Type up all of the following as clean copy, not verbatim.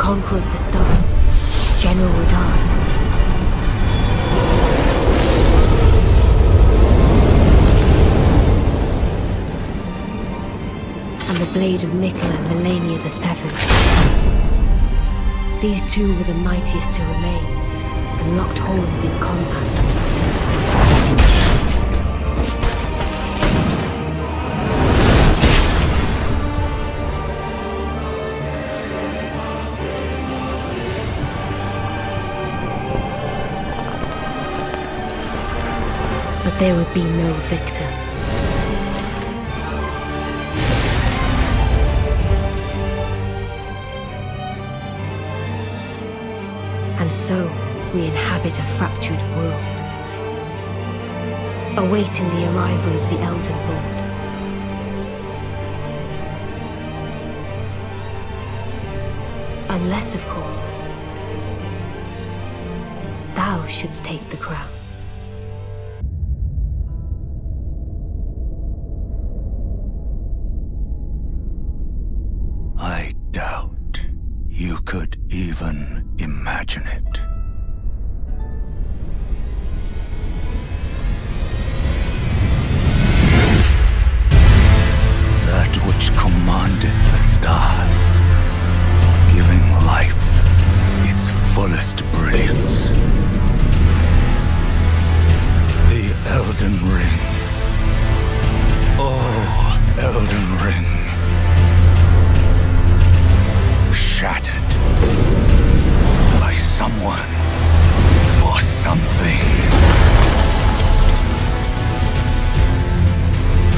conqueror of the stars, General Radar. And the blade of Mikkel and Melania the Seventh. These two were the mightiest to remain, and locked horns in combat. But there would be no victor. And so, we inhabit a fractured world, awaiting the arrival of the Elden Lord. Unless, of course, thou shouldst take the crown. I doubt you could even imagine it. That which commanded the stars, giving life its fullest brilliance. The Elden Ring. Oh, Elden Ring. Shattered by someone or something.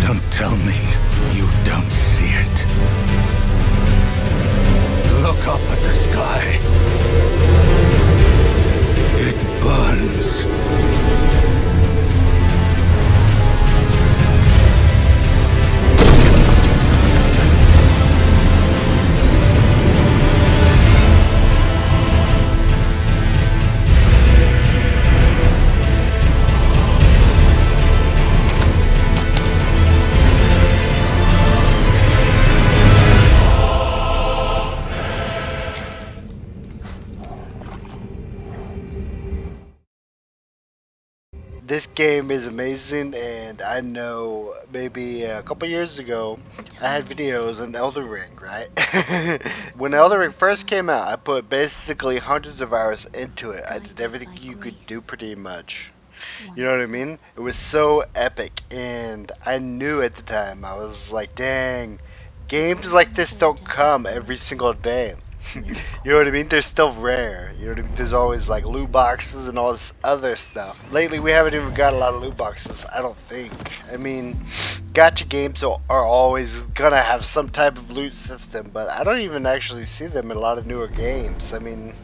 Don't tell me you don't see it. Look up at the sky. It burns. This game is amazing, and I know maybe a couple years ago I had videos on Elden Ring, right? When Elden Ring first came out, I put basically hundreds of hours into it. I did everything you could do pretty much. You know what I mean? It was so epic, and I knew at the time, I was like, dang, games like this don't come every single day. You know what I mean? They're still rare. You know what I mean? There's always like loot boxes and all this other stuff. Lately, we haven't even got a lot of loot boxes, I don't think. I mean, gacha games are always gonna have some type of loot system, but I don't even actually see them in a lot of newer games. I mean,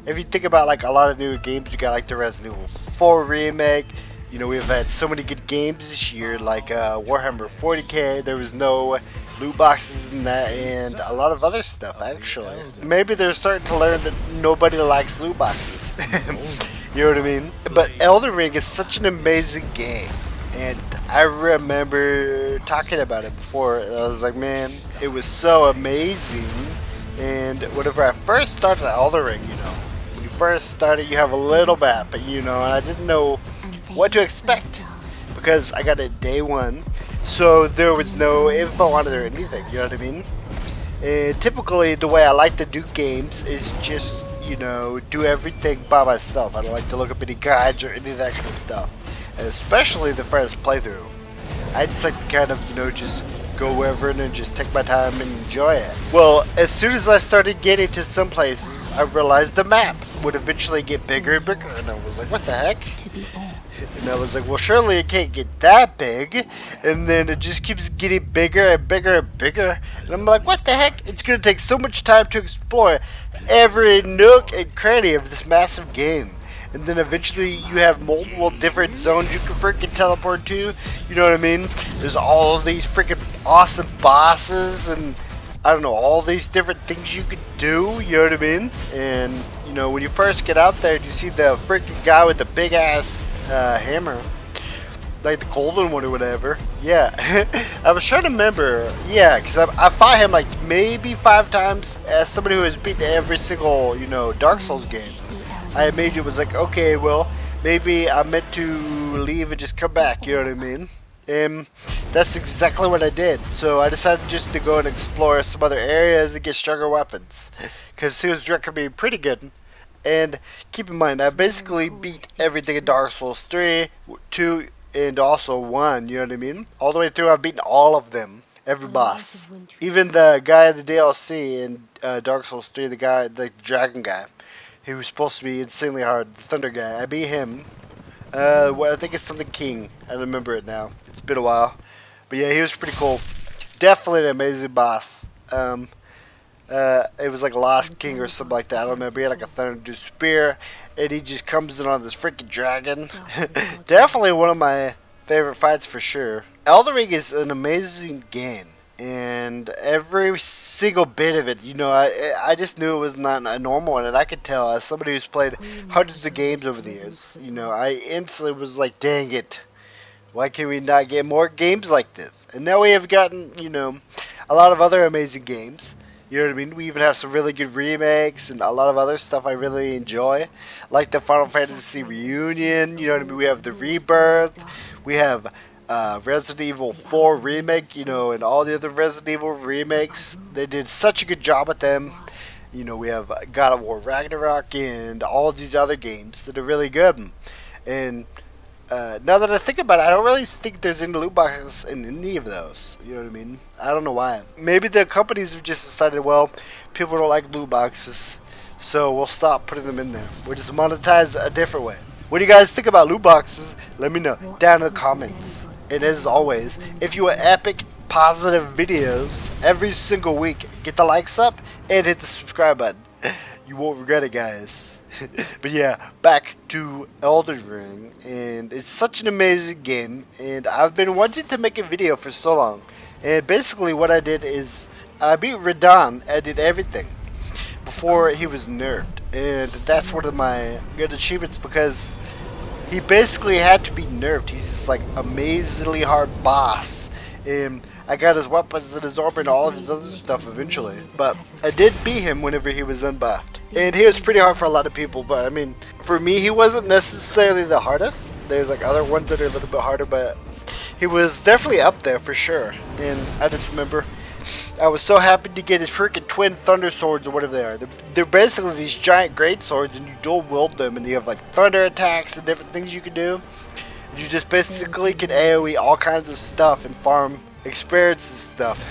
if you think about like a lot of newer games, you got like the Resident Evil 4 remake. You know, we've had so many good games this year, like Warhammer 40k. There was no loot boxes in that, and a lot of other stuff actually. Maybe they're starting to learn that nobody likes loot boxes. You know what I mean? But Elden Ring is such an amazing game, and I remember talking about it before. And I was like, man, it was so amazing. And whenever I first started Elden Ring, you know, when you first started, you have a little map, you know, and I didn't know what to expect because I got it day one, so there was no info on it or anything. You know what I mean? And typically, the way I like to do games is just, you know, do everything by myself. I don't like to look up any guides or any of that kind of stuff, and especially the first playthrough. I just like to kind of, you know, just go wherever and then just take my time and enjoy it. Well, as soon as I started getting to some places, I realized the map would eventually get bigger and bigger, and I was like, what the heck? And I was like, well, surely it can't get that big. And then it just keeps getting bigger and bigger and bigger. And I'm like, what the heck? It's going to take so much time to explore every nook and cranny of this massive game. And then eventually you have multiple different zones you can freaking teleport to. You know what I mean? There's all these freaking awesome bosses and I don't know, all these different things you could do. You know what I mean? And you know, when you first get out there, you see the freaking guy with the big ass hammer. like the golden one or whatever. Yeah, I was trying to remember. Yeah, because I fought him like maybe 5 times. As somebody who has beaten every single Dark Souls game, I immediately was like, okay, well maybe I'm meant to leave and just come back. You know what I mean? And that's exactly what I did. So I decided just to go and explore some other areas and get stronger weapons, because he was recommending pretty good. And keep in mind, I basically beat everything in Dark Souls 3, 2, and also 1, you know what I mean? All the way through, I've beaten all of them. Every boss. Even the guy in the DLC in Dark Souls 3, the dragon guy. He was supposed to be insanely hard, the Thunder guy. I beat him. Well, I think it's something King. I don't remember it now. It's been a while. But yeah, he was pretty cool. Definitely an amazing boss. It was like Lost King or something like that. I don't remember. He had like a thunder spear, and he just comes in on this freaking dragon. Definitely one of my favorite fights for sure. Elden Ring is an amazing game, and every single bit of it, I just knew it was not a normal one, and I could tell as somebody who's played hundreds of games over the years. I instantly was like, dang it. Why can we not get more games like this? And now we have gotten, a lot of other amazing games. You know what I mean? We even have some really good remakes and a lot of other stuff I really enjoy. Like the Final Fantasy Reunion, you know what I mean? We have the Rebirth. We have Resident Evil 4 remake, and all the other Resident Evil remakes. They did such a good job with them. We have God of War Ragnarok and all of these other games that are really good. And now that I think about it, I don't really think there's any loot boxes in any of those. You know what I mean? I don't know why. Maybe the companies have just decided, well, people don't like loot boxes, so we'll stop putting them in there. We'll just monetize a different way. What do you guys think about loot boxes? Let me know down in the comments. And as always, if you want epic, positive videos every single week, get the likes up and hit the subscribe button. You won't regret it, guys. But yeah, back to Elden Ring, and it's such an amazing game, and I've been wanting to make a video for so long. And basically what I did is I beat Radon. I did everything before he was nerfed, and that's one of my good achievements because he basically had to be nerfed. He's just like amazingly hard boss. And I got his weapons and his armor and all of his other stuff eventually. But I did beat him whenever he was unbuffed. And he was pretty hard for a lot of people, but I mean, for me he wasn't necessarily the hardest. There's like other ones that are a little bit harder, but he was definitely up there for sure. And I just remember I was so happy to get his freaking twin thunder swords or whatever they are. They're basically these giant great swords, and you dual wield them, and you have like thunder attacks and different things you can do. You just basically can AoE all kinds of stuff and farm experience and stuff.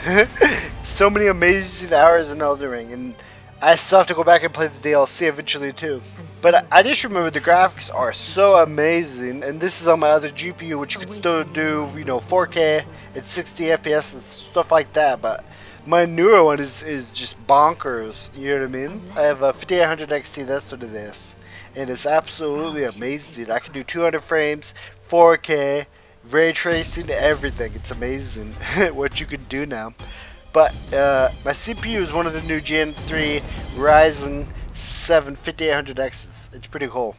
So many amazing hours in Elden Ring, and I still have to go back and play the DLC eventually too. But I just remember the graphics are so amazing, and this is on my other GPU, which you can still do, 4K and 60 FPS and stuff like that. But my newer one is just bonkers. You know what I mean? I have a 5800 XT. That's what it is, and it's absolutely amazing. I can do 200 frames, 4K, ray tracing, everything. It's amazing what you can do now. But my CPU is one of the new Gen 3 Ryzen 7 5800Xs. It's pretty cool.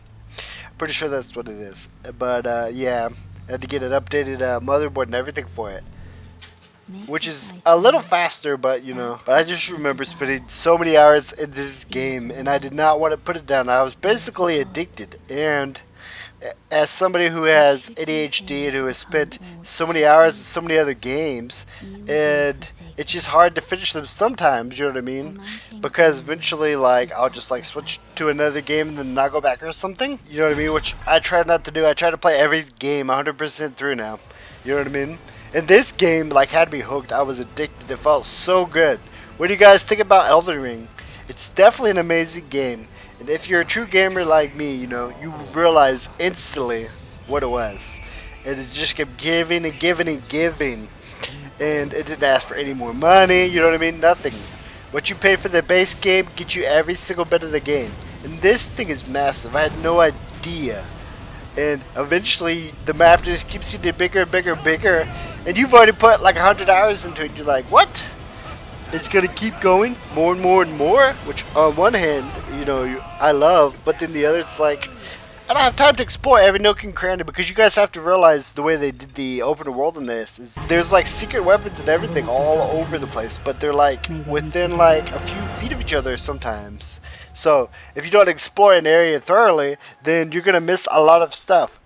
I'm pretty sure that's what it is. But yeah, I had to get an updated motherboard and everything for it, which is a little faster, but but I just remember spending so many hours in this game, and I did not want to put it down. I was basically addicted, and as somebody who has ADHD and who has spent so many hours in so many other games, and it's just hard to finish them sometimes, you know what I mean? Because eventually, like, I'll just like switch to another game and then not go back or something, you know what I mean? Which I try not to do. I try to play every game 100% through now, you know what I mean? And this game like had me hooked. I was addicted. It felt so good. What do you guys think about Elden Ring? It's definitely an amazing game. And if you're a true gamer like me, you realize instantly what it was. And it just kept giving and giving and giving. And it didn't ask for any more money, you know what I mean? Nothing. What you pay for the base game gets you every single bit of the game. And this thing is massive. I had no idea. And eventually the map just keeps getting bigger and bigger and bigger. And you've already put like 100 hours into it. You're like, what? It's gonna keep going more and more and more, which on one hand, I love, but then the other, it's like, I don't have time to explore every nook and cranny because you guys have to realize the way they did the open world in this is there's like secret weapons and everything all over the place, but they're like within like a few feet of each other sometimes. So if you don't explore an area thoroughly, then you're gonna miss a lot of stuff.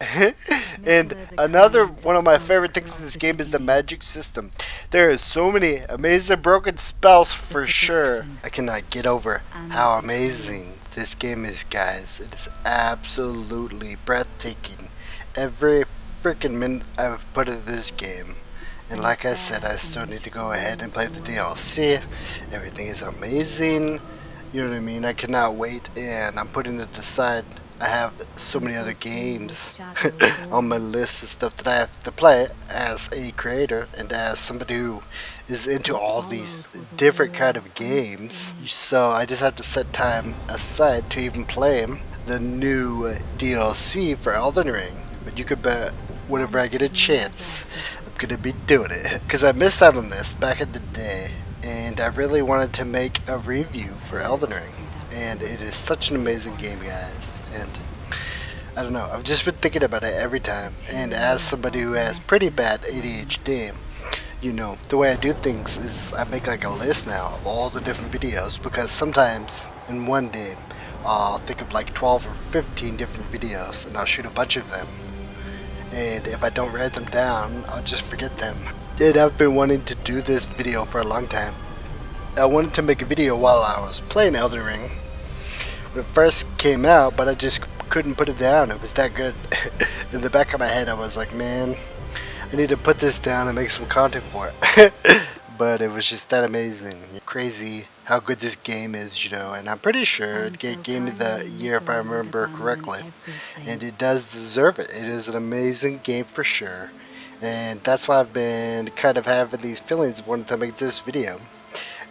And another one of my favorite things in this game is the magic system. There are so many amazing broken spells for sure. I cannot get over how amazing this game is, guys. It is absolutely breathtaking. Every freaking minute I've put into this game. And like I said, I still need to go ahead and play the DLC. Everything is amazing. You know what I mean? I cannot wait, and I'm putting it aside. I have so many other games on my list of stuff that I have to play as a creator and as somebody who is into all these different kind of games. So I just have to set time aside to even play the new DLC for Elden Ring. But you could bet whenever I get a chance, I'm gonna be doing it because I missed out on this back in the day, and I really wanted to make a review for Elden Ring. And it is such an amazing game, guys, and I don't know, I've just been thinking about it every time. And as somebody who has pretty bad ADHD, you know, the way I do things is I make like a list now of all the different videos, because sometimes in one day I'll think of like 12 or 15 different videos and I'll shoot a bunch of them, and if I don't write them down, I'll just forget them. And I've been wanting to do this video for a long time. I wanted to make a video while I was playing Elden Ring when it first came out, but I just couldn't put it down. It was that good. In the back of my head I was like, man, I need to put this down and make some content for it. But it was just that amazing. Crazy how good this game is, you know, and I'm pretty sure it gave me the year if I remember correctly. And it does deserve it. It is an amazing game for sure. And that's why I've been kind of having these feelings of wanting to make this video.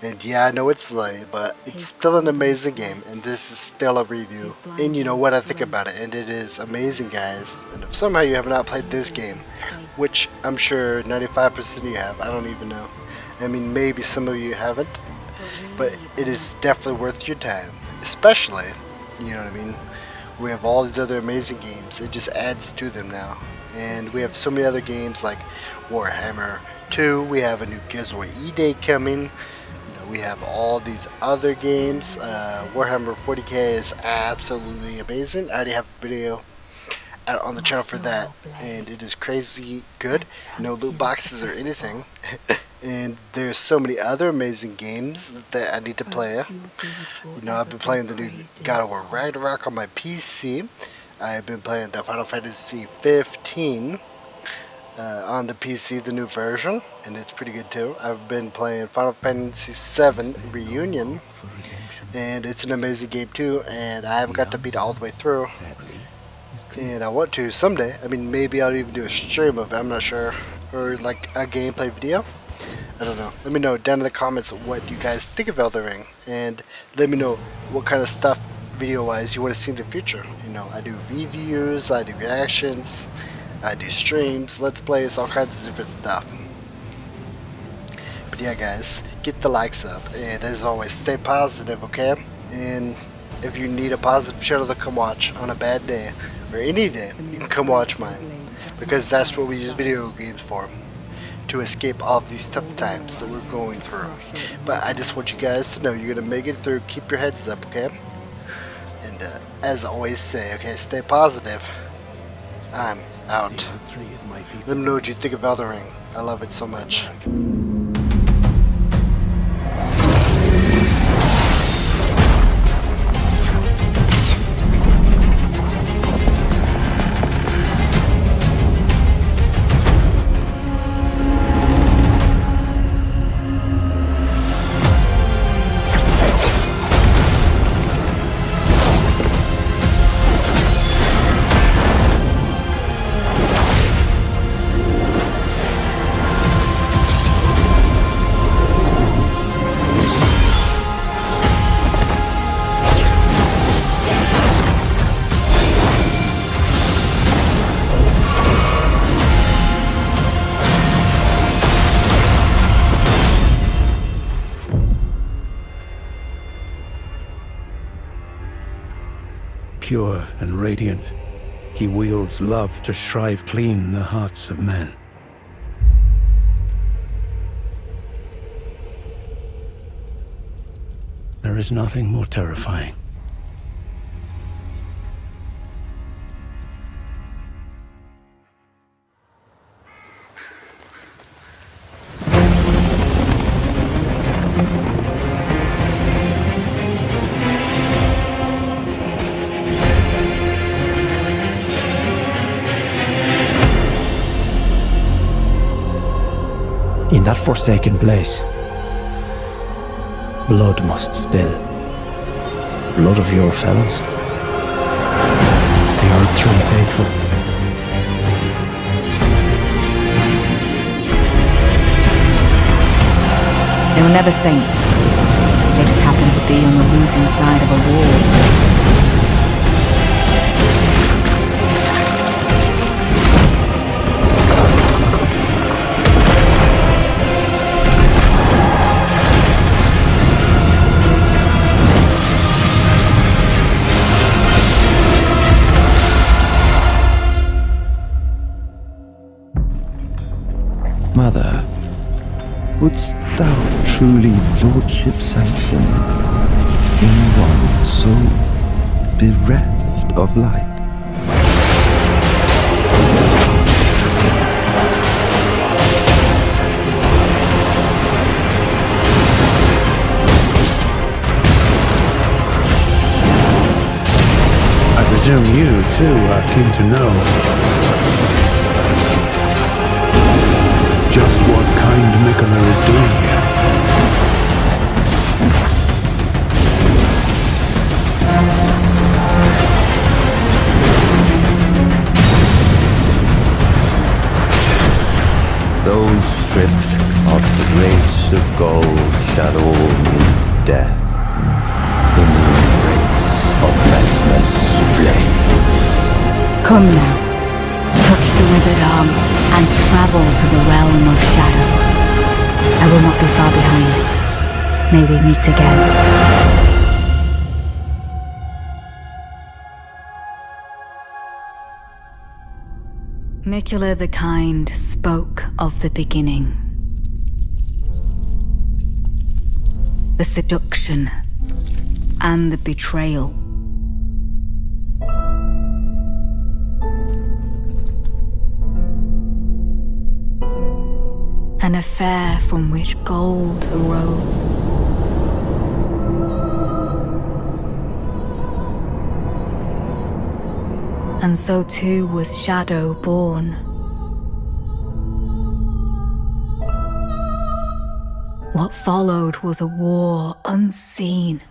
And yeah, I know it's late, but it's still an amazing game, and this is still a review. And you know what I think about it, and it is amazing, guys. And if somehow you have not played this game, which I'm sure 95% of you have, I don't even know. I mean, maybe some of you haven't, but it is definitely worth your time. Especially, you know what I mean, we have all these other amazing games. It just adds to them now. And we have so many other games like Warhammer 2, we have a new Gears of War E-Day coming. We have all these other games. Warhammer 40k is absolutely amazing. I already have a video out on the channel for that, and it is crazy good. No loot boxes or anything. And there's so many other amazing games that I need to play. You know, I've been playing the new God of War Ragnarok on my PC. I've been playing the Final Fantasy 15 on the PC, the new version, and it's pretty good too. I've been playing Final Fantasy 7 Reunion, and it's an amazing game too, and I haven't got to beat it all the way through, and I want to someday. I mean, maybe I'll even do a stream of it, I'm not sure, or like a gameplay video. I don't know. Let me know down in the comments what you guys think of Elden Ring, and let me know what kind of stuff video wise you want to see in the future. You know, I do reviews, I do reactions, I do streams, let's plays, all kinds of different stuff. But yeah, guys, get the likes up, and as always, stay positive, okay? And if you need a positive channel to come watch on a bad day, or any day, you can come watch mine, because that's what we use video games for, to escape all of these tough times that we're going through. But I just want you guys to know you're gonna make it through. Keep your heads up, okay? And as I always say, okay, stay positive. I'm out. Let me know what you think of Elden Ring. I love it so much. Pure and radiant, He wields love to shrive clean the hearts of men. There is nothing more terrifying. In that forsaken place, blood must spill. Blood of your fellows. They are truly faithful. They were never saints. They just happened to be on the losing side of a war. Mother, wouldst thou truly lordship sanction in one so bereft of light? I presume you, too, are keen to know just what kind Mikola is doing here. Those stripped of the grace of gold shall all meet death in the embrace of Vesper's flame. Come now. Touch the withered arm and travel to the realm of shadow. I will not be far behind. May we meet again. Mikola the Kind spoke of the beginning. The seduction and the betrayal. An affair from which gold arose. And so too was Shadow born. What followed was a war unseen.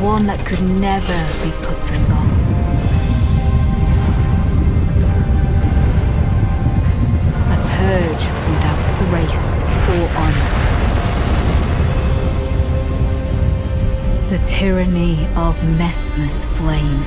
One that could never be put to song. Purge without grace or honor. The tyranny of Messmer's flame.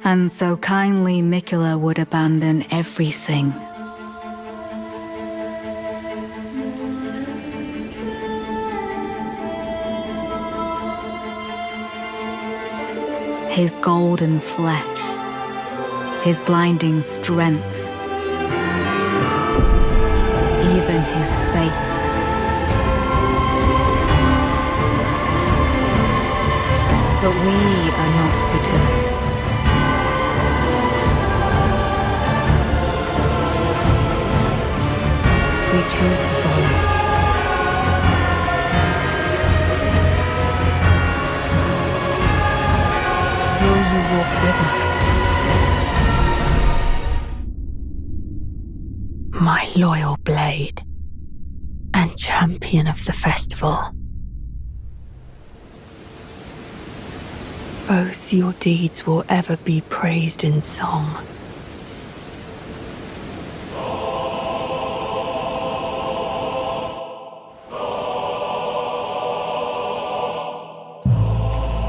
And so kindly Mikola would abandon everything. His golden flesh, his blinding strength, even his fate. But we are not deterred. We choose to follow. Will you walk with us? loyal blade and champion of the festival. Both your deeds will ever be praised in song.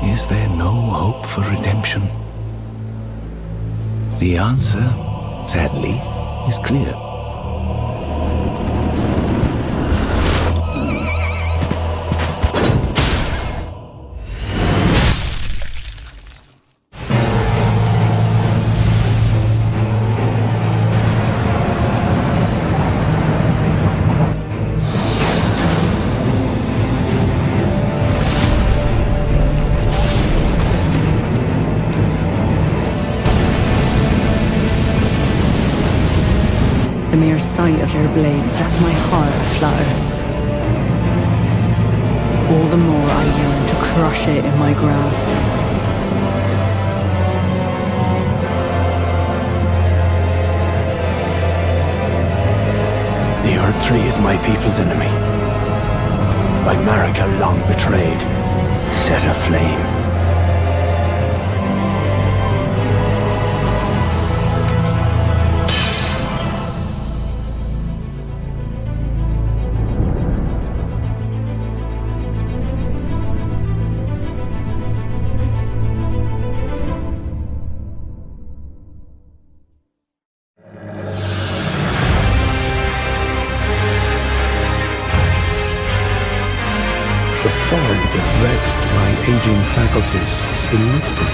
Is there no hope for redemption? The answer, sadly, is clear. The mere sight of your blade sets my heart aflutter. All the more I yearn to crush it in my grasp. The Earth Tree is my people's enemy. By Marika long betrayed, set aflame. The fog that vexed my aging faculties has been lifted,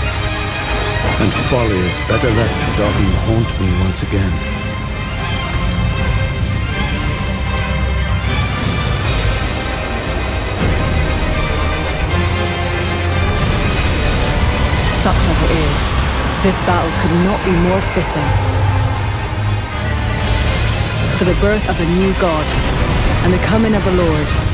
and follies better left forgotten haunt me once again. Such as it is, this battle could not be more fitting. For the birth of a new god and the coming of a lord,